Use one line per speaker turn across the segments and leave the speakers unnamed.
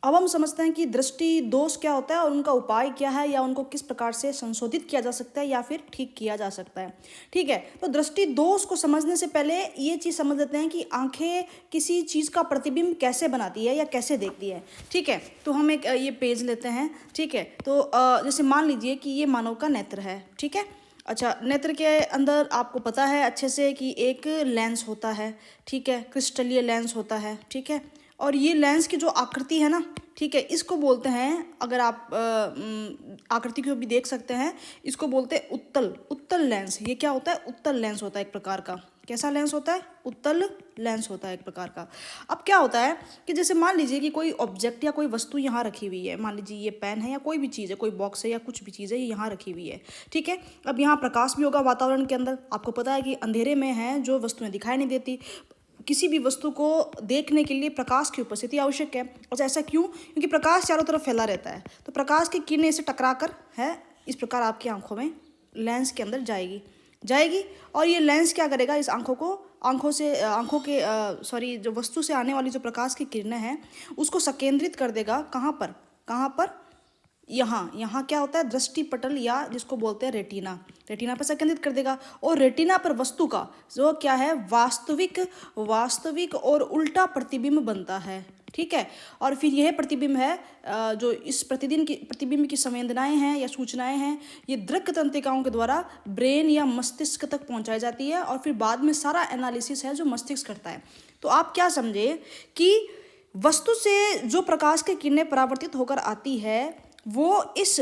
अब हम समझते हैं कि दृष्टि दोष क्या होता है और उनका उपाय क्या है, या उनको किस प्रकार से संशोधित किया जा सकता है या फिर ठीक किया जा सकता है। ठीक है, तो दृष्टि दोष को समझने से पहले ये चीज़ समझ लेते हैं कि आंखें किसी चीज़ का प्रतिबिंब कैसे बनाती है या कैसे देखती है। ठीक है, तो हम एक ये पेज लेते हैं। ठीक है, तो जैसे मान लीजिए कि ये मानव का नेत्र है। ठीक है, अच्छा, नेत्र के अंदर आपको पता है अच्छे से कि एक लेंस होता है। ठीक है, क्रिस्टलीय लेंस होता है। ठीक है, और ये लेंस की जो आकृति है ना, ठीक है, इसको बोलते हैं, अगर आप आकृति को भी देख सकते हैं, इसको बोलते हैं उत्तल उत्तल लेंस। ये क्या होता है? उत्तल लेंस होता है एक प्रकार का। कैसा लेंस होता है? उत्तल लेंस होता है एक प्रकार का। अब क्या होता है कि जैसे मान लीजिए कि कोई ऑब्जेक्ट या कोई वस्तु यहाँ रखी हुई है, मान लीजिए ये पेन है या कोई भी चीज़ है, कोई बॉक्स है या कुछ भी चीज़ है, ये यहाँ रखी हुई है। ठीक है, अब यहाँ प्रकाश भी होगा वातावरण के अंदर। आपको पता है कि अंधेरे में है जो वस्तुएं दिखाई नहीं देती। किसी भी वस्तु को देखने के लिए प्रकाश की उपस्थिति आवश्यक है। और ऐसा क्यों? क्योंकि प्रकाश चारों तरफ फैला रहता है, तो प्रकाश की किरणें से टकरा कर है इस प्रकार आपकी आंखों में लेंस के अंदर जाएगी और ये लेंस क्या करेगा? इस आंखों के जो वस्तु से आने वाली जो प्रकाश की किरणें हैं उसको संकेंद्रित कर देगा। कहाँ पर? यहाँ क्या होता है? दृष्टि पटल, या जिसको बोलते हैं रेटिना पर संकेंद्रित कर देगा। और रेटिना पर वस्तु का जो क्या है? वास्तविक और उल्टा प्रतिबिंब बनता है। ठीक है, और फिर यह प्रतिबिंब है जो इस प्रतिबिंब की संवेदनाएं हैं या सूचनाएं हैं, ये दृक् तंत्रिकाओं के द्वारा ब्रेन या मस्तिष्क तक पहुंचाई जाती है और फिर बाद में सारा एनालिसिस है जो मस्तिष्क करता है। तो आप क्या समझे कि वस्तु से जो प्रकाश की किरणें परावर्तित होकर आती है वो इस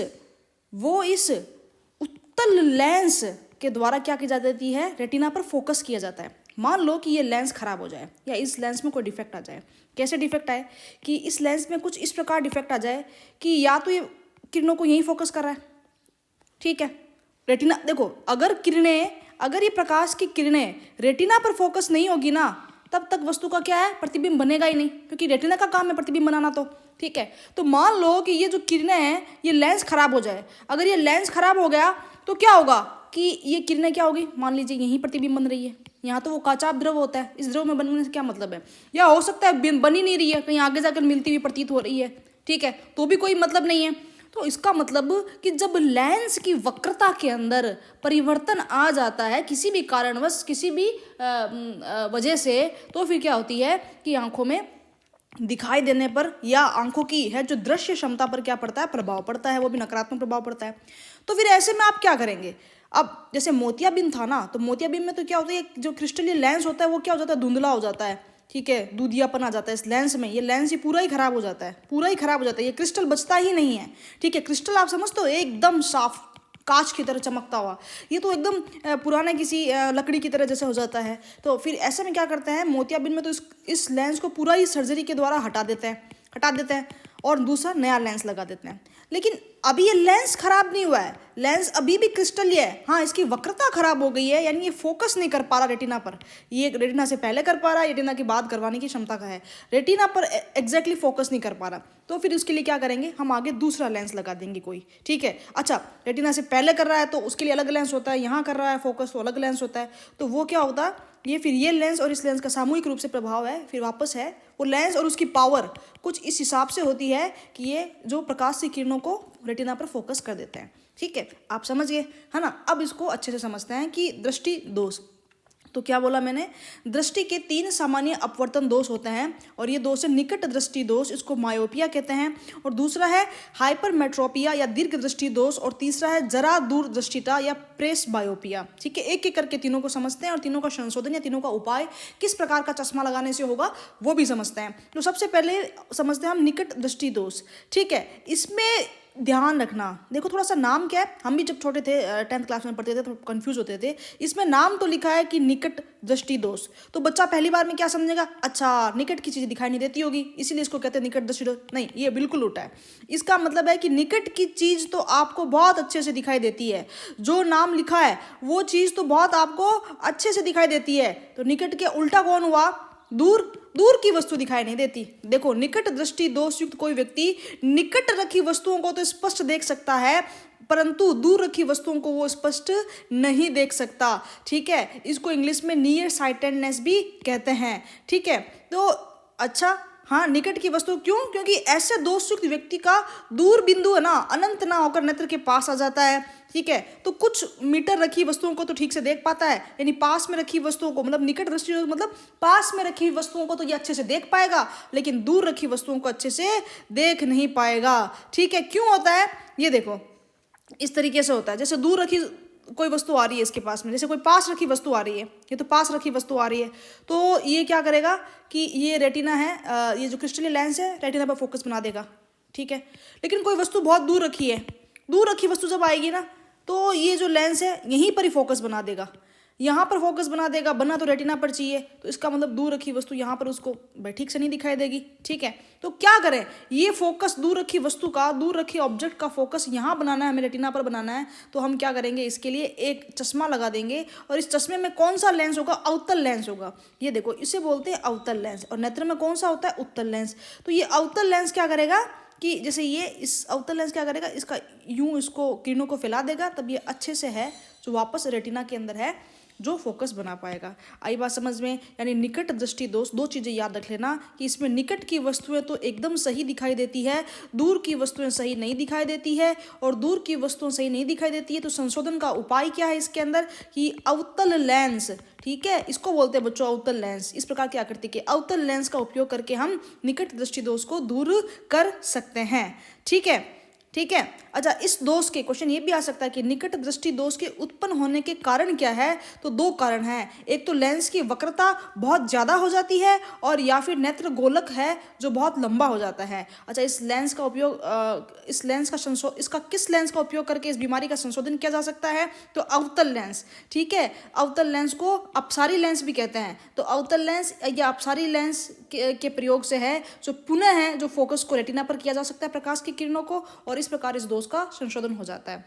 उत्तल लेंस के द्वारा क्या की जाती है? रेटिना पर फोकस किया जाता है। मान लो कि ये लेंस खराब हो जाए या इस लेंस में कोई डिफेक्ट आ जाए। कैसे डिफेक्ट आए? कि इस लेंस में कुछ इस प्रकार डिफेक्ट आ जाए कि या तो ये किरणों को यहीं फोकस कर रहा है। ठीक है, रेटिना देखो, अगर ये प्रकाश की किरणें रेटिना पर फोकस नहीं होगी ना, तब तक वस्तु का क्या है? प्रतिबिंब बनेगा ही नहीं, क्योंकि रेटिना का काम है प्रतिबिंब बनाना। तो ठीक है, तो मान लो कि ये जो किरणें हैं ये लेंस खराब हो जाए। अगर ये लेंस खराब हो गया तो क्या होगा कि ये किरणें क्या होगी? मान लीजिए यहीं प्रतिबिंब बन रही है, यहाँ तो वो काचाप द्रव होता है, इस द्रव में बनने से क्या मतलब है? या हो सकता है बन ही नहीं रही है, कहीं आगे जाकर मिलती हुई प्रतीत हो रही है। ठीक है, तो भी कोई मतलब नहीं है। तो इसका मतलब कि जब लेंस की वक्रता के अंदर परिवर्तन आ जाता है किसी भी कारणवश, किसी भी वजह से, तो फिर क्या होती है कि आंखों में दिखाई देने पर या आंखों की है जो दृश्य क्षमता पर क्या पड़ता है? प्रभाव पड़ता है, वो भी नकारात्मक प्रभाव पड़ता है। तो फिर ऐसे में आप क्या करेंगे? अब जैसे मोतियाबिंद था ना, तो मोतियाबिंद में तो क्या होता है, जो क्रिस्टलीय लेंस होता है वो क्या हो जाता है? धुंधला हो जाता है। ठीक है, दूधियापन आ जाता है इस लेंस में। ये लेंस ही पूरा ही खराब हो जाता है, ये क्रिस्टल बचता ही नहीं है। ठीक है, क्रिस्टल आप समझते हो एकदम साफ कांच की तरह चमकता हुआ, ये तो एकदम पुराने किसी लकड़ी की तरह जैसे हो जाता है। तो फिर ऐसे में क्या करते हैं? मोतियाबिंद में तो इस लेंस को पूरा ही सर्जरी के द्वारा हटा देते हैं और दूसरा नया लेंस लगा देते हैं। लेकिन अभी ये लेंस खराब नहीं हुआ है, लेंस अभी भी क्रिस्टलीय है। हाँ, इसकी वक्रता खराब हो गई है, यानी ये फोकस नहीं कर पा रहा रेटिना पर। ये रेटिना से पहले कर पा रहा है, रेटिना के बाद करवाने की क्षमता का है, रेटिना पर एग्जैक्टली फोकस नहीं कर पा रहा। तो फिर उसके लिए क्या करेंगे? हम आगे दूसरा लेंस लगा देंगे कोई। ठीक है, अच्छा, रेटिना से पहले कर रहा है तो उसके लिए अलग लेंस होता है, यहाँ कर रहा है फोकस तो अलग लेंस होता है। तो वो क्या होता है? ये लेंस और इस लेंस का सामूहिक रूप से प्रभाव है। फिर वापस है वो लेंस और उसकी पावर कुछ इस हिसाब से होती है कि ये जो प्रकाश की किरणों को रेटिना पर फोकस कर देते हैं। ठीक है, आप समझ गए है ना? अब इसको अच्छे से समझते हैं कि दृष्टि दोष। तो क्या बोला मैंने? दृष्टि के 3 सामान्य अपवर्तन दोष होते हैं और ये दोष है निकट दृष्टि दोष, इसको मायोपिया कहते हैं, और दूसरा है हाइपरमेट्रोपिया या दीर्घ दृष्टि दोष, और तीसरा है जरा दूरदृष्टिता या प्रेस बायोपिया। ठीक है, एक एक करके तीनों को समझते हैं और तीनों का संशोधन या तीनों का उपाय किस प्रकार का चश्मा लगाने से होगा वो भी समझते हैं। तो सबसे पहले समझते हैं हम निकट दृष्टि दोष। ठीक है, इसमें ध्यान रखना, देखो थोड़ा सा नाम क्या है, हम भी जब छोटे थे 10th क्लास में पढ़ते थे तो कंफ्यूज होते थे। इसमें नाम तो लिखा है कि निकट दृष्टि दोष, तो बच्चा पहली बार में क्या समझेगा? अच्छा, निकट की चीज़ दिखाई नहीं देती होगी इसीलिए इसको कहते हैं निकट दृष्टि दोष। नहीं, ये बिल्कुल उल्टा है। इसका मतलब है कि निकट की चीज़ तो आपको बहुत अच्छे से दिखाई देती है, जो नाम लिखा है वो चीज़ तो बहुत आपको अच्छे से दिखाई देती है। तो निकट के उल्टा कौन हुआ? दूर की वस्तु दिखाई नहीं देती। देखो, निकट दृष्टि दोष युक्त कोई व्यक्ति निकट रखी वस्तुओं को तो स्पष्ट देख सकता है, परंतु दूर रखी वस्तुओं को वो स्पष्ट नहीं देख सकता। ठीक है, इसको इंग्लिश में नियर साइटेडनेस भी कहते हैं। ठीक है, तो अच्छा, हाँ, निकट की वस्तु क्यों? क्योंकि ऐसे दोष युक्त व्यक्ति का दूर बिंदु है ना अनंत ना होकर नेत्र के पास आ जाता है। ठीक है, तो कुछ मीटर रखी वस्तुओं को तो ठीक से देख पाता है, यानी पास में रखी वस्तुओं को, मतलब निकट दृष्टि मतलब पास में रखी वस्तुओं को तो ये अच्छे से देख पाएगा, लेकिन दूर रखी वस्तुओं को अच्छे से देख नहीं पाएगा। ठीक है, क्यों होता है ये देखो, इस तरीके से होता है। जैसे दूर रखी कोई वस्तु आ रही है इसके पास में, जैसे कोई पास रखी वस्तु आ रही है, ये तो पास रखी वस्तु आ रही है, तो ये क्या करेगा कि ये रेटिना है, ये जो क्रिस्टलीय लेंस है रेटिना पर फोकस बना देगा। ठीक है, लेकिन कोई वस्तु बहुत दूर रखी है, दूर रखी वस्तु जब आएगी ना तो ये जो लेंस है यहीं पर ही फोकस बना देगा, यहाँ पर फोकस बना देगा, बना तो रेटिना पर चाहिए, तो इसका मतलब दूर रखी वस्तु यहाँ पर उसको ठीक से नहीं दिखाई देगी। ठीक है, तो क्या करें, ये फोकस दूर रखी वस्तु का, दूर रखी ऑब्जेक्ट का फोकस यहाँ बनाना है, हमें रेटिना पर बनाना है, तो हम क्या करेंगे, इसके लिए एक चश्मा लगा देंगे, और इस चश्मे में कौन सा लेंस होगा, अवतल लेंस होगा। ये देखो, इसे बोलते हैं अवतल लेंस, और नेत्र में कौन सा होता है, उत्तल लेंस। तो ये अवतल लेंस क्या करेगा कि जैसे ये इस अवतल लेंस क्या करेगा, इसका यूं इसको किरणों को फैला देगा, तब ये अच्छे से है जो वापस रेटिना के अंदर है जो फोकस बना पाएगा। आई बात समझ में? यानी निकट दृष्टि दोष, दो चीज़ें याद रख लेना कि इसमें निकट की वस्तुएं तो एकदम सही दिखाई देती है, दूर की वस्तुएं सही नहीं दिखाई देती है, और दूर की वस्तुएं सही नहीं दिखाई देती है तो संशोधन का उपाय क्या है इसके अंदर कि अवतल लेंस, ठीक है, इसको बोलते हैं बच्चों अवतल लेंस। इस प्रकार की आकृति के अवतल लेंस का उपयोग करके हम निकट दृष्टि दोष को दूर कर सकते हैं। ठीक है, ठीक है। अच्छा, इस दोष के क्वेश्चन ये भी आ सकता है कि निकट दृष्टि दोष के उत्पन्न होने के कारण क्या है, तो दो कारण हैं, एक तो लेंस की वक्रता बहुत ज़्यादा हो जाती है, और या फिर नेत्र गोलक है जो बहुत लंबा हो जाता है। अच्छा, इस लेंस का उपयोग इसका किस लेंस का उपयोग करके इस बीमारी का संशोधन किया जा सकता है, तो अवतल लेंस। ठीक है, अवतल लेंस को अपसारी लेंस भी कहते हैं। तो अवतल लेंस या अपसारी लेंस के प्रयोग से है जो पुनः है जो फोकस को रेटिना पर किया जा सकता है प्रकाश की किरणों को, और इस प्रकार इस दोष का संशोधन हो जाता है।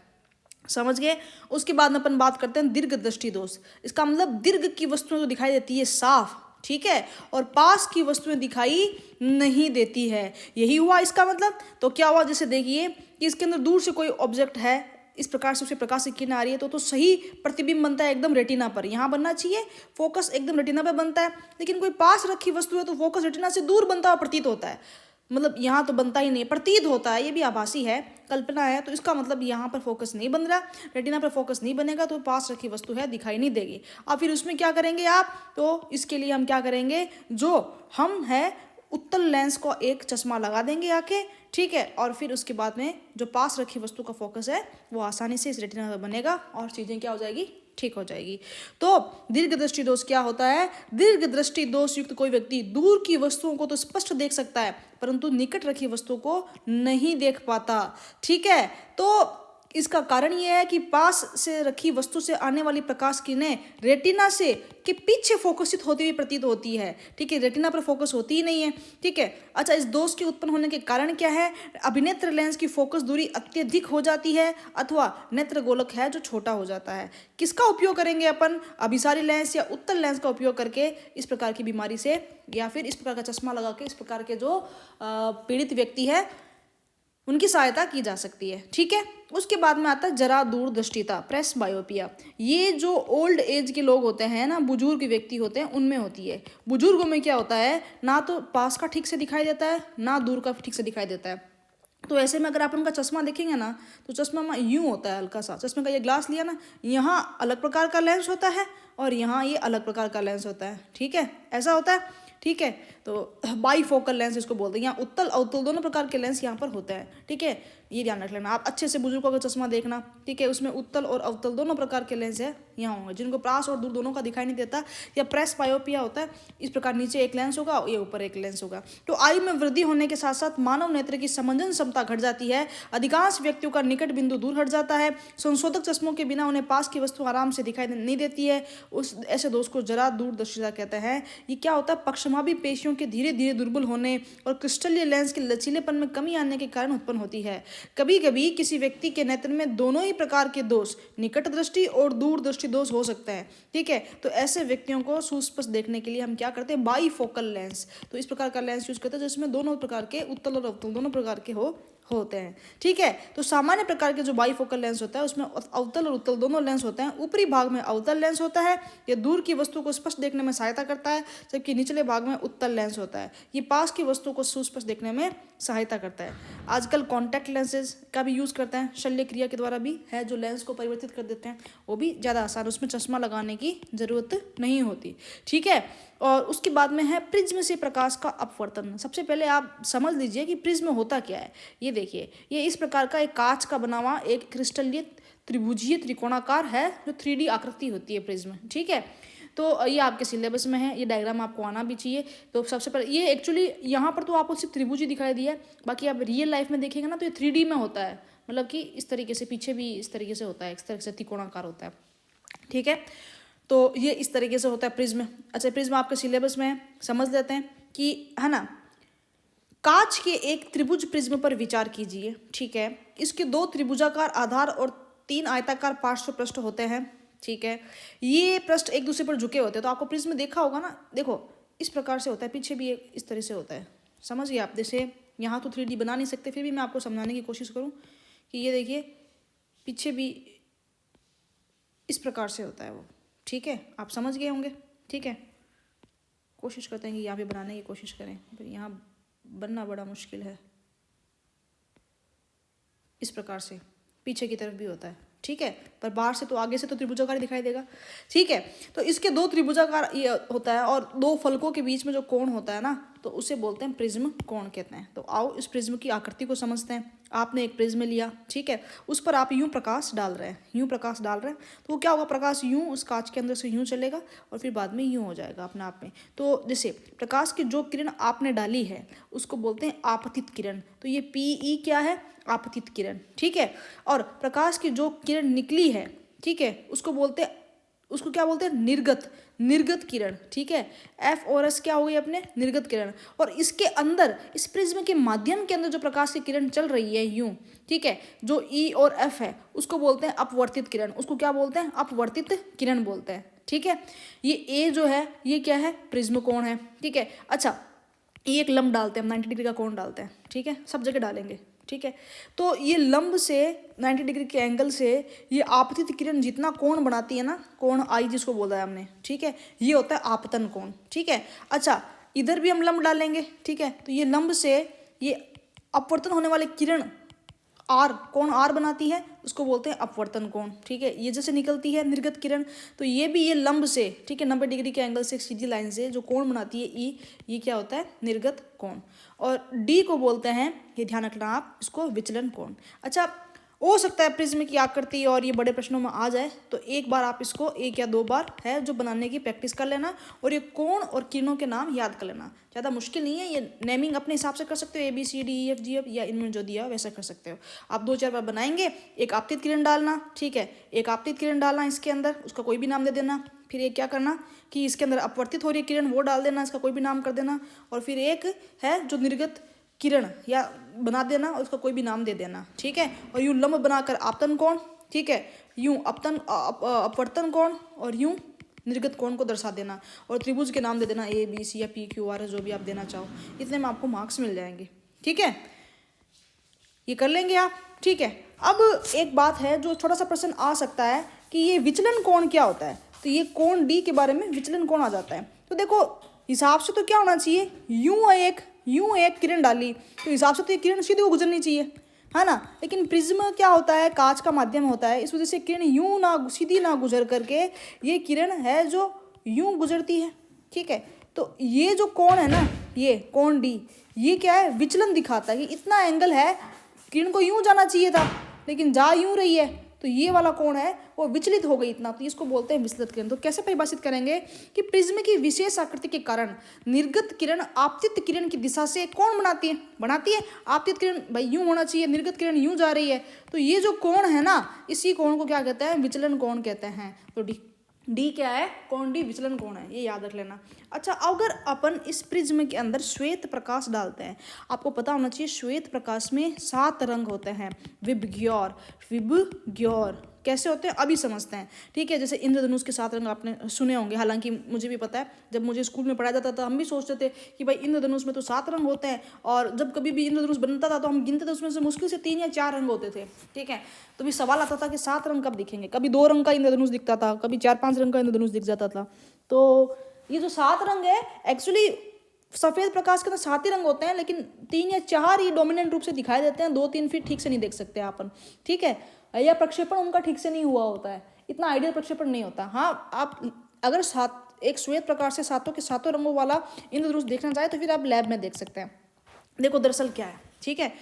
समझ गए? उसके बाद में अपन बात करते हैं दीर्घ दृष्टि दोष। इसका मतलब दीर्घ की वस्तुएं जो दिखाई देती है साफ, ठीक है, और पास की वस्तुएं दिखाई नहीं देती है। यही हुआ इसका मतलब। तो क्या हुआ, जैसे देखिए कि इसके अंदर दूर से कोई ऑब्जेक्ट है, इस प्रकार से उसे प्रकाश की किरण आ रही है, तो सही प्रतिबिंब बनता है एकदम रेटिना पर, यहाँ बनना चाहिए, फोकस एकदम रेटिना पर बनता है। लेकिन कोई पास रखी वस्तु है तो फोकस रेटिना से दूर बनता हुआ प्रतीत होता है, मतलब यहाँ तो बनता ही नहीं, प्रतीत होता है, ये भी आभासी है, कल्पना है। तो इसका मतलब यहाँ पर फोकस नहीं बन रहा, रेटिना पर फोकस नहीं बनेगा, तो पास रखी वस्तु है दिखाई नहीं देगी। अब फिर उसमें क्या करेंगे आप, तो इसके लिए हम क्या करेंगे, जो हम है उत्तल लेंस को एक चश्मा लगा देंगे आके, ठीक है, और फिर उसके बाद में जो पास रखी वस्तु का फोकस है वो आसानी से इस रेटिना पर बनेगा और चीज़ें क्या हो जाएगी, ठीक हो जाएगी। तो दीर्घ दृष्टि दोष क्या होता है, दीर्घ दृष्टि दोष युक्त कोई व्यक्ति दूर की वस्तुओं को तो स्पष्ट देख सकता है परंतु निकट रखी वस्तु को नहीं देख पाता। ठीक है, तो इसका कारण यह है कि पास से रखी वस्तु से आने वाली प्रकाश किरणें रेटिना से के पीछे फोकसित होती हुई प्रतीत होती है। ठीक है, रेटिना पर फोकस होती ही नहीं है। ठीक है, अच्छा, इस दोष के उत्पन्न होने के कारण क्या है, अभिनेत्र लेंस की फोकस दूरी अत्यधिक हो जाती है अथवा नेत्र गोलक है जो छोटा हो जाता है। किसका उपयोग करेंगे अपन, अभिसारी लेंस या उत्तल लेंस का उपयोग करके इस प्रकार की बीमारी से, या फिर इस प्रकार का चश्मा लगा के इस प्रकार के जो पीड़ित व्यक्ति है उनकी सहायता की जा सकती है। ठीक है, उसके बाद में आता है जरा दूरदृष्टिता, प्रेस बायोपिया। ये जो ओल्ड एज के लोग होते हैं ना, बुजुर्ग व्यक्ति होते हैं, उनमें होती है। बुजुर्गों में क्या होता है, ना तो पास का ठीक से दिखाई देता है ना दूर का ठीक से दिखाई देता है। तो ऐसे में अगर आप उनका चश्मा देखेंगे ना, तो चश्मा में यूँ होता है हल्का सा, चश्मे का ये ग्लास लिया ना, यहाँ अलग प्रकार का लेंस होता है और यहाँ ये अलग प्रकार का लेंस होता है। ठीक है, ऐसा होता है। ठीक है, तो बाईफोकल लेंस इसको बोलते हैं। यहाँ उत्तल अवतल दोनों प्रकार के लेंस यहाँ पर होते हैं। ठीक है, ये ध्यान रख लेना। आप अच्छे से बुजुर्गों का चश्मा देखना, ठीक है, उसमें उत्तल और अवतल दोनों प्रकार के लेंस है यहाँ होंगे, जिनको पास और दूर दोनों का दिखाई नहीं देता, या प्रेस बायोपिया होता है। इस प्रकार नीचे एक लेंस होगा और ये ऊपर एक लेंस होगा। तो आयु में वृद्धि होने के साथ साथ मानव नेत्र की समंजन क्षमता घट जाती है। अधिकांश व्यक्तियों का निकट बिंदु दूर हट जाता है। संशोधक चश्मों के बिना उन्हें पास की वस्तु आराम से दिखाई नहीं देती है। उस ऐसे दोष को जरा दूरदर्शिता कहते हैं। ये क्या होता है, पक्षमाभी पेशियों के धीरे धीरे दुर्बल होने और क्रिस्टलीय लेंस के लचीलेपन में कमी आने के कारण उत्पन्न होती है। कभी कभी किसी व्यक्ति के नेत्र में दोनों ही प्रकार के दोष, निकट दृष्टि और दूर दृष्टि दृष्टि दोष हो सकता है, ठीक है। तो ऐसे व्यक्तियों को सुस्पष्ट देखने के लिए हम क्या करते हैं, बाईफोकल लेंस, तो इस प्रकार का लेंस यूज करते हैं जिसमें दोनों प्रकार के उत्तल और अवतल दोनों प्रकार के होते हैं, ठीक है। तो सामान्य प्रकार के जो बाईफोकल लेंस होता है उसमें अवतल और उत्तल दोनों लेंस होते हैं। ऊपरी भाग में अवतल लेंस होता है, ये दूर की वस्तु को स्पष्ट देखने में सहायता करता है, जबकि निचले भाग में उत्तल लेंस होता है, ये पास की वस्तु को सुस्पष्ट देखने में सहायता करता है। आजकल कॉन्टैक्ट लेंसेज का भी यूज़ करते हैं, शल्य क्रिया के द्वारा भी है, जो लेंस को परिवर्तित कर देते हैं, वो भी ज़्यादा आसान, उसमें चश्मा लगाने की ज़रूरत नहीं होती, ठीक है। और उसके बाद में है प्रिज्म से प्रकाश का अपवर्तन। सबसे पहले आप समझ लीजिए कि प्रिज्म होता क्या है। ये देखिए, ये इस प्रकार का एक कांच का बना हुआ एक क्रिस्टलीय त्रिभुजीय त्रिकोणाकार है, जो 3D आकृति होती है प्रिज्म, ठीक है। तो ये आपके सिलेबस में है, ये डायग्राम आपको आना भी चाहिए। तो सबसे पहले ये एक्चुअली यहाँ पर तो आपको सिर्फ त्रिभुज ही दिखाई दिया है, बाकी आप रियल लाइफ में देखेंगे ना तो ये 3D में होता है, मतलब कि इस तरीके से, पीछे भी इस तरीके से होता है, इस तरह से त्रिकोणाकार होता है, ठीक है। तो ये इस तरीके से होता है प्रिज्म। अच्छा, प्रिज्म आपके सिलेबस में है, समझ लेते हैं कि, है ना। कांच के एक त्रिभुज प्रिज्म पर विचार कीजिए, ठीक है। इसके 2 त्रिभुजाकार आधार और 3 आयताकार पार्श्व पृष्ठ होते हैं, ठीक है। ये पृष्ठ एक दूसरे पर झुके होते हैं, तो आपको प्रिज्म देखा होगा ना, देखो इस प्रकार से होता है, पीछे भी इस तरह से होता है, समझ गए आप। जैसे यहाँ तो 3D बना नहीं सकते, फिर भी मैं आपको समझाने की कोशिश करूँ कि ये देखिए पीछे भी इस प्रकार से होता है वो, ठीक है। आप समझ गए होंगे, ठीक है। कोशिश करते हैं कि यहाँ पे बनाने की कोशिश करें, पर यहाँ बनना बड़ा मुश्किल है। इस प्रकार से पीछे की तरफ भी होता है, ठीक है, पर बाहर से तो, आगे से तो त्रिभुजाकार दिखाई देगा, ठीक है। तो इसके 2 त्रिभुजाकार ये होता है, और 2 फलकों के बीच में जो कोण होता है ना, तो उसे बोलते हैं प्रिज्म कोण कहते हैं। तो आओ इस प्रिज्म की आकृति को समझते हैं। आपने एक प्रिज्म लिया, ठीक है, उस पर आप यूं प्रकाश डाल रहे हैं, यूं प्रकाश डाल रहे हैं, तो वो क्या होगा, प्रकाश यूं उस कांच के अंदर से यूं चलेगा और फिर बाद में यूं हो जाएगा अपने आप में। तो जैसे प्रकाश की जो किरण आपने डाली है उसको बोलते हैं आपतित किरण, तो ये PE क्या है, आपतित किरण, ठीक है। और प्रकाश की जो किरण निकली है, ठीक है, उसको क्या बोलते हैं, निर्गत किरण, ठीक है। F और S क्या हो गई अपने, निर्गत किरण। और इसके अंदर, इस प्रिज्म के माध्यम के अंदर जो प्रकाश की किरण चल रही है यूं, ठीक है, जो E और F है उसको बोलते हैं अपवर्तित किरण, उसको क्या बोलते हैं, अपवर्तित किरण बोलते हैं, ठीक है। ये A जो है ये क्या है, प्रिज्म कोण है, ठीक है। अच्छा, ये एक लंब डालते हैं हम, 90 डिग्री का कोण डालते हैं, ठीक है, सब जगह डालेंगे, ठीक है। तो ये लंब से 90 डिग्री के एंगल से ये आपतित किरण जितना कोण बनाती है ना, कोण आई जिसको बोला है हमने, ठीक है, ये होता है आपतन कोण, ठीक है। अच्छा, इधर भी हम लंब डालेंगे, ठीक है। तो ये लंब से ये अपवर्तन होने वाली किरण कोण आर बनाती है, उसको बोलते हैं अपवर्तन कोण, ठीक है। ये जैसे निकलती है निर्गत किरण, तो ये भी ये लंब से, ठीक है, 90 डिग्री के एंगल से एक सीधी लाइन से जो कोण बनाती है ई, ये क्या होता है, निर्गत कोण। और डी को बोलते हैं, ये ध्यान रखना आप, इसको विचलन कोण। अच्छा, हो सकता है प्रिज्म की आकृति और ये बड़े प्रश्नों में आ जाए, तो एक बार आप इसको 1 या 2 बार है जो बनाने की प्रैक्टिस कर लेना, और ये कोण और किरणों के नाम याद कर लेना। ज़्यादा मुश्किल नहीं है, ये नेमिंग अपने हिसाब से कर सकते हो, ABCDEFG, या इनमें जो दिया वैसा कर सकते हो। आप 2-4 बार बनाएंगे, एक आपतित किरण डालना, ठीक है, एक आपतित किरण डालना इसके अंदर, उसका कोई भी नाम दे देना। फिर एक क्या करना कि इसके अंदर अपवर्तित हो रही है किरण, वो डाल देना, इसका कोई भी नाम कर देना। और फिर एक है जो निर्गत किरण या बना देना और उसका कोई भी नाम दे देना, ठीक है। और यूं लंब बनाकर आपतन कोण, ठीक है, यूं अपवर्तन कोण और यूं निर्गत कोण को दर्शा देना, और त्रिभुज के नाम दे देना ABC या PQR, जो भी आप देना चाहो। इतने में आपको मार्क्स मिल जाएंगे, ठीक है, ये कर लेंगे आप, ठीक है। अब एक बात है जो छोटा सा प्रश्न आ सकता है कि ये विचलन कोण क्या होता है, तो ये कोण D के बारे में विचलन कोण आ जाता है। तो देखो हिसाब से तो क्या होना चाहिए, यूं एक किरण डाली तो हिसाब से तो ये किरण सीधे को गुजरनी चाहिए, है ना। लेकिन प्रिज्म क्या होता है, कांच का माध्यम होता है, इस वजह से किरण यूं ना सीधी ना गुजर करके ये किरण है जो यूं गुजरती है, ठीक है। तो ये जो कोण है ना, ये कोण D, ये क्या है, विचलन दिखाता है कि इतना एंगल है, किरण को यूं जाना चाहिए था लेकिन जा यूं रही है, तो ये वाला कोण है वो विचलित हो गई इतना, तो इसको बोलते हैं विचलित किरण। तो कैसे परिभाषित करेंगे कि प्रिज्म की विशेष आकृति के कारण निर्गत किरण आपतित किरण की दिशा से कोण बनाती है। आपतित किरण भाई यूं होना चाहिए, निर्गत किरण यूं जा रही है, तो ये जो कोण है ना, इसी कोण को क्या कहते हैं, विचलन कोण कहते हैं। तो डी क्या है, कोण D विचलन कोण है, ये याद रख लेना। अच्छा, अगर अपन इस प्रिज्म के अंदर श्वेत प्रकाश डालते हैं, आपको पता होना चाहिए श्वेत प्रकाश में 7 रंग होते हैं, विबग्योर, कैसे होते हैं अभी समझते हैं, ठीक है। जैसे इंद्रधनुष के 7 रंग आपने सुने होंगे, हालांकि मुझे भी पता है, जब मुझे स्कूल में पढ़ाया जाता था हम भी सोचते थे कि भाई इंद्रधनुष में तो 7 रंग होते हैं, और जब कभी भी इंद्रधनुष बनता था तो हम गिनते थे उसमें से मुश्किल से 3 या 4 रंग होते थे, ठीक है। तो भी सवाल आता था कि 7 रंग कब दिखेंगे, कभी 2 रंग का इंद्रधनुष दिखता था, कभी 4-5 रंग का इंद्रधनुष दिख जाता था। तो ये जो 7 रंग है एक्चुअली सफेद प्रकाश के तो 7 ही रंग होते हैं, लेकिन 3 या 4 ही डोमिनेंट रूप से दिखाई देते हैं, 2-3 फिर ठीक से नहीं देख सकते अपन, ठीक है। या प्रक्षेपण उनका ठीक से नहीं हुआ होता है, इतना आइडियल प्रक्षेपण नहीं होता। हाँ, आप अगर एक श्वेत प्रकाश से 7 के 7 रंगों वाला इंद्रधनुष देखना चाहे तो फिर आप लैब में देख सकते हैं। देखो दरअसल क्या है, ठीक है,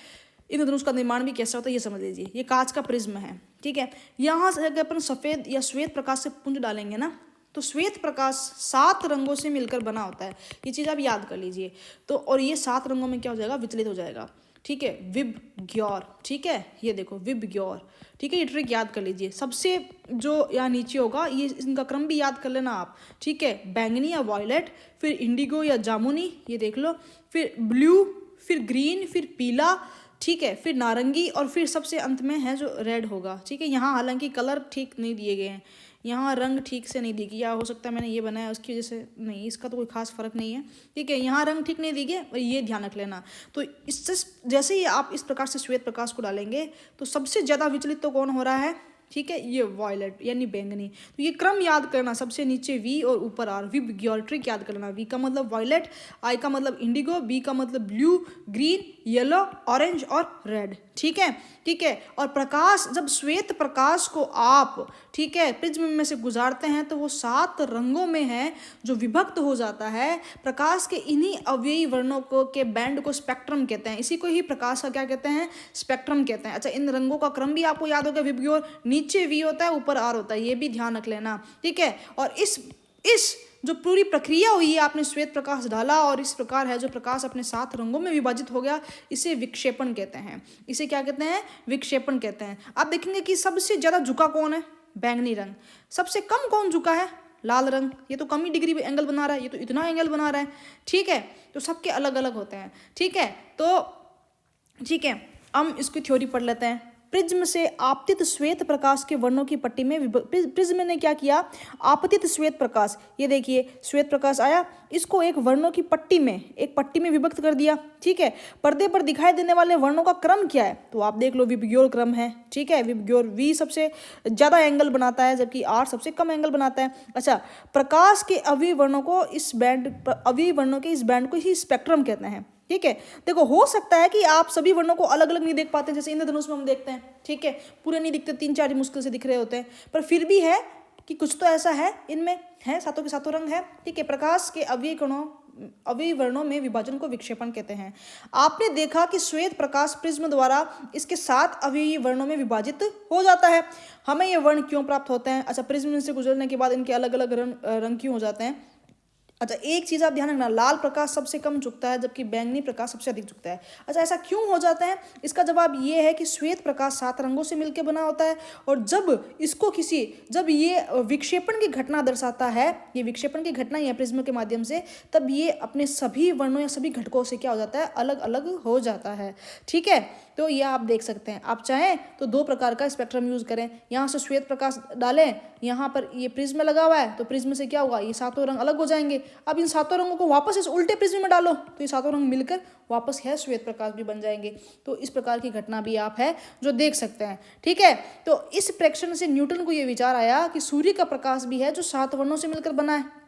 इंद्रधनुष का निर्माण भी कैसा होता है ये समझ लीजिए। ये कांच का प्रिज्म है, ठीक है। यहाँ से अगर अपन सफेद या श्वेत प्रकाश से पुंज डालेंगे ना, तो श्वेत प्रकाश 7 रंगों से मिलकर बना होता है, ये चीज़ आप याद कर लीजिए। तो और ये 7 रंगों में क्या हो जाएगा, विचलित हो जाएगा, ठीक है, विबग्योर, ठीक है, ये देखो विबग्योर, ठीक है। ये ट्रिक याद कर लीजिए। सबसे जो यहाँ नीचे होगा ये इनका क्रम भी याद कर लेना आप, ठीक है। बैंगनी या वॉयलेट, फिर इंडिगो या जामुनी, ये देख लो, फिर ब्लू, फिर ग्रीन, फिर पीला, ठीक है, फिर नारंगी, और फिर सबसे अंत में है जो रेड होगा, ठीक है। यहाँ हालांकि कलर ठीक नहीं दिए गए हैं, यहाँ रंग ठीक से नहीं दी गई, या हो सकता है मैंने ये बनाया उसकी वजह से, नहीं इसका तो कोई खास फर्क नहीं है, ठीक है। यहाँ रंग ठीक नहीं दी गए, और ये ध्यान रख लेना। तो इससे जैसे ही आप इस प्रकार से श्वेत प्रकाश को डालेंगे तो सबसे ज़्यादा विचलित तो कौन हो रहा है, ठीक है, ये वॉयलेट यानी बैंगनी। तो ये क्रम याद करना, सबसे नीचे वी और ऊपर आर, विबग्योर, ट्रिक याद करना। वी का मतलब वॉयलेट, आई का मतलब इंडिगो, बी का मतलब ब्लू, ग्रीन, येलो, ऑरेंज और रेड, ठीक है, ठीक है। और प्रकाश, जब श्वेत प्रकाश को आप, ठीक है, प्रिज्म में से गुजारते हैं तो वो 7 रंगों में है जो विभक्त हो जाता है। प्रकाश के इन्हीं अवयवी वर्णों को के बैंड को स्पेक्ट्रम कहते हैं, इसी को ही प्रकाश का क्या कहते हैं, स्पेक्ट्रम कहते हैं। अच्छा, इन रंगों का क्रम भी आपको याद होगा, विबग्योर, नीचे वी होता है ऊपर आर होता है, ये भी ध्यान रख लेना, ठीक है। और इस जो पूरी प्रक्रिया हुई है, आपने श्वेत प्रकाश डाला और इस प्रकार है जो प्रकाश अपने 7 रंगों में विभाजित हो गया, इसे विक्षेपण कहते हैं। इसे क्या कहते हैं, विक्षेपण कहते हैं। आप देखेंगे कि सबसे ज़्यादा झुका कौन है, बैंगनी रंग। सबसे कम कौन झुका है, लाल रंग। ये तो कम ही डिग्री में एंगल बना रहा है, ये तो इतना एंगल बना रहा है, ठीक है। तो सबके अलग अलग होते हैं, ठीक है। तो ठीक है, हम इसकी थ्योरी पढ़ लेते हैं। प्रिज्म से आपतित श्वेत प्रकाश के वर्णों की पट्टी में प्रिज्म ने क्या किया, आपतित श्वेत प्रकाश, ये देखिए श्वेत प्रकाश आया, इसको एक वर्णों की पट्टी में, एक पट्टी में विभक्त कर दिया, ठीक है। पर्दे पर दिखाई देने वाले वर्णों का क्रम क्या है, तो आप देख लो विबग्योर क्रम है, ठीक है। विबग्योर वी सबसे ज़्यादा एंगल बनाता है जबकि आर सबसे कम एंगल बनाता है। अच्छा, प्रकाश के अवयवी वर्णों को इस बैंड, अवयवी वर्णों के इस बैंड को ही स्पेक्ट्रम कहते हैं, ठीक है। देखो हो सकता है कि आप सभी वर्णों को अलग अलग नहीं देख पाते, जैसे इंद्रधनुष में हम देखते हैं, ठीक है, पूरे नहीं दिखते, 3-4 मुश्किल से दिख रहे होते हैं, पर फिर भी है कि कुछ तो ऐसा है इनमें है, 7 के 7 रंग है, ठीक है। प्रकाश के अवयवी वर्णों में विभाजन को विक्षेपण कहते हैं। आपने देखा कि श्वेत प्रकाश प्रिज्म द्वारा इसके 7 अवयवी वर्णों में विभाजित हो जाता है। हमें ये वर्ण क्यों प्राप्त होते हैं, अच्छा, प्रिज्म से गुजरने के बाद इनके अलग अलग रंग क्यों हो जाते हैं। अच्छा, एक चीज़ आप ध्यान रखना, लाल प्रकाश सबसे कम झुकता है जबकि बैंगनी प्रकाश सबसे अधिक झुकता है। अच्छा, ऐसा क्यों हो जाता है, इसका जवाब ये है कि श्वेत प्रकाश 7 रंगों से मिलकर बना होता है, और जब ये विक्षेपण की घटना दर्शाता है, ये विक्षेपण की घटना है प्रिज्म के माध्यम से, तब ये अपने सभी वर्णों या सभी घटकों से क्या हो जाता है, अलग अलग हो जाता है, ठीक है। तो ये आप देख सकते हैं, आप चाहें तो 2 प्रकार का स्पेक्ट्रम यूज करें, यहाँ से श्वेत प्रकाश डालें, यहाँ पर ये प्रिज्म लगा हुआ है तो प्रिज्म से क्या होगा, ये 7 रंग अलग हो जाएंगे। अब इन 7 रंगों को वापस इस उल्टे प्रिज्म में डालो तो ये 7 रंग मिलकर वापस है श्वेत प्रकाश भी बन जाएंगे। तो इस प्रकार की घटना भी आप है जो देख सकते हैं, ठीक है। तो इस प्रेक्षण से न्यूटन को ये विचार आया कि सूर्य का प्रकाश भी है जो 7 वर्णों से मिलकर बना है।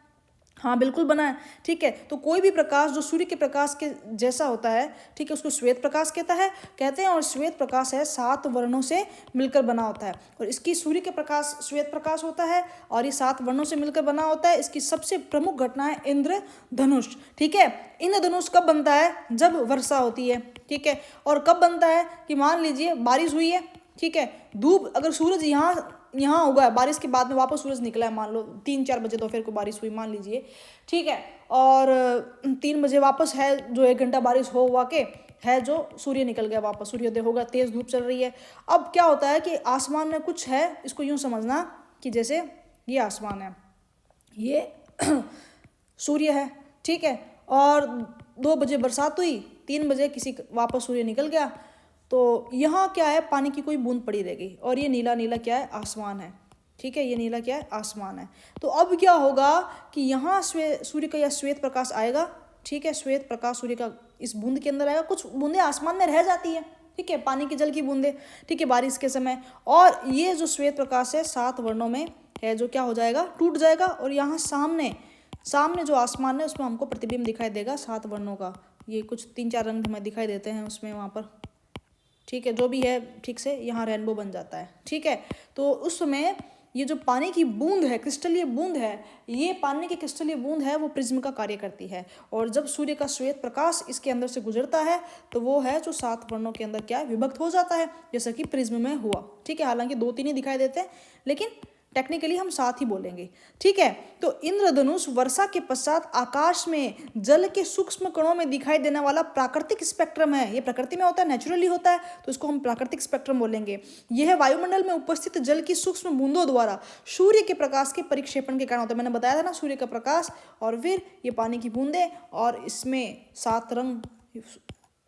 हाँ बिल्कुल बना है, ठीक है। तो कोई भी प्रकाश जो सूर्य के प्रकाश के जैसा होता है, ठीक है, उसको श्वेत प्रकाश कहते हैं, और श्वेत प्रकाश है 7 वर्णों से मिलकर बना होता है, और इसकी सूर्य के प्रकाश श्वेत प्रकाश होता है और ये 7 वर्णों से मिलकर बना होता है। इसकी सबसे प्रमुख घटना है इंद्रधनुष, ठीक है। इंद्रधनुष कब बनता है, जब वर्षा होती है, ठीक है। और कब बनता है कि मान लीजिए बारिश हुई है, ठीक है, धूप, अगर सूरज यहाँ होगा, बारिश के बाद में वापस सूरज निकला है, मान लो 3-4 बजे दोपहर को बारिश हुई मान लीजिए, ठीक है, और 3 बजे वापस है जो 1 घंटा बारिश हुआ के है जो सूर्य निकल गया वापस, सूर्योदय होगा, तेज़ धूप चल रही है। अब क्या होता है कि आसमान में कुछ है, इसको यूँ समझना कि जैसे ये आसमान है, ये सूर्य है, ठीक है, और 2 बजे बरसात हुई, 3 बजे वापस सूर्य निकल गया, तो यहाँ क्या है, पानी की कोई बूंद पड़ी रहेगी और ये नीला नीला क्या है, आसमान है। ठीक है, ये नीला क्या है, आसमान है। तो अब क्या होगा कि यहाँ सूर्य का यह श्वेत प्रकाश आएगा। ठीक है, श्वेत प्रकाश सूर्य का इस बूंद के अंदर आएगा, कुछ बूंदें आसमान में रह जाती है। ठीक है, पानी की जल की बूंदें, ठीक है, बारिश के समय। और ये जो श्वेत प्रकाश है 7 वर्णों में है, जो क्या हो जाएगा, टूट जाएगा। और यहाँ सामने जो आसमान है उसमें हमको प्रतिबिंब दिखाई देगा 7 वर्णों का। ये कुछ 3-4 रंग हमें दिखाई देते हैं उसमें वहाँ पर। ठीक है, जो भी है ठीक से यहाँ रेनबो बन जाता है। ठीक है, तो उस समय ये जो पानी की बूंद है, क्रिस्टलीय बूंद है, ये पानी की क्रिस्टलीय बूंद है, वो प्रिज्म का कार्य करती है। और जब सूर्य का श्वेत प्रकाश इसके अंदर से गुजरता है तो वो है जो 7 वर्णों के अंदर क्या है, विभक्त हो जाता है, जैसा कि प्रिज्म में हुआ। ठीक है, हालांकि 2-3 ही दिखाई देते हैं, लेकिन टेक्निकली हम 7 ही बोलेंगे। ठीक है, तो इंद्रधनुष वर्षा के पश्चात आकाश में जल के सूक्ष्म कणों में दिखाई देने वाला प्राकृतिक स्पेक्ट्रम है। ये प्रकृति में होता है, नेचुरली होता है, तो इसको हम प्राकृतिक स्पेक्ट्रम बोलेंगे। यह वायुमंडल में उपस्थित जल की सूक्ष्म बूंदों द्वारा सूर्य के प्रकाश के परिक्षेपण के कारण होता है। मैंने बताया था ना, सूर्य का प्रकाश और फिर ये पानी की बूंदें, और इसमें 7 रंग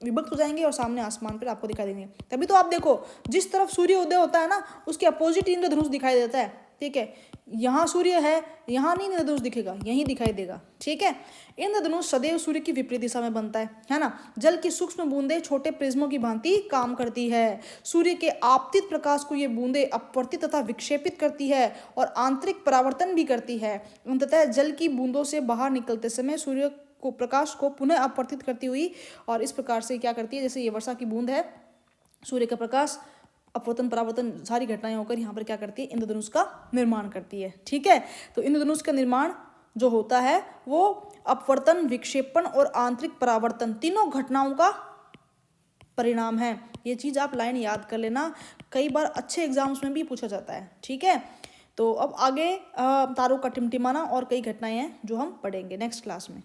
विभक्त हो जाएंगे और सामने आसमान पर आपको दिखाई देंगे। तभी तो आप देखो, जिस तरफ सूर्य उदय होता है ना, उसके अपोजिट इंद्रधनुष दिखाई देता है। ठीक है, यहाँ सूर्य है, यहाँ नहीं इंद्रधनुष दिखेगा, यहीं दिखाई देगा। ठीक है, इंद्रधनुष सदैव सूर्य की विपरीत दिशा में बनता है ना। जल की सूक्ष्म बूंदें छोटे प्रिज्मों की भांति काम करती है। सूर्य के आपतित प्रकाश को ये बूंदें अपवर्तित तथा विक्षेपित करती है और आंतरिक परावर्तन भी करती है। अंततः जल की बूंदों से बाहर निकलते समय सूर्य को प्रकाश को पुनः अपवर्तित करती हुई, और इस प्रकार से क्या करती है, जैसे ये वर्षा की बूंद है, सूर्य का प्रकाश अपवर्तन परावर्तन सारी घटनाएं होकर यहाँ पर क्या करती है, इंद्रधनुष का निर्माण करती है। ठीक है, तो इंद्रधनुष का निर्माण जो होता है वो अपवर्तन, विक्षेपण और आंतरिक परावर्तन तीनों घटनाओं का परिणाम है। ये चीज आप लाइन याद कर लेना, कई बार अच्छे एग्जाम्स में भी पूछा जाता है। ठीक है, तो अब आगे तारों का टिमटिमाना और कई घटनाएं हैं जो हम पढ़ेंगे नेक्स्ट क्लास में।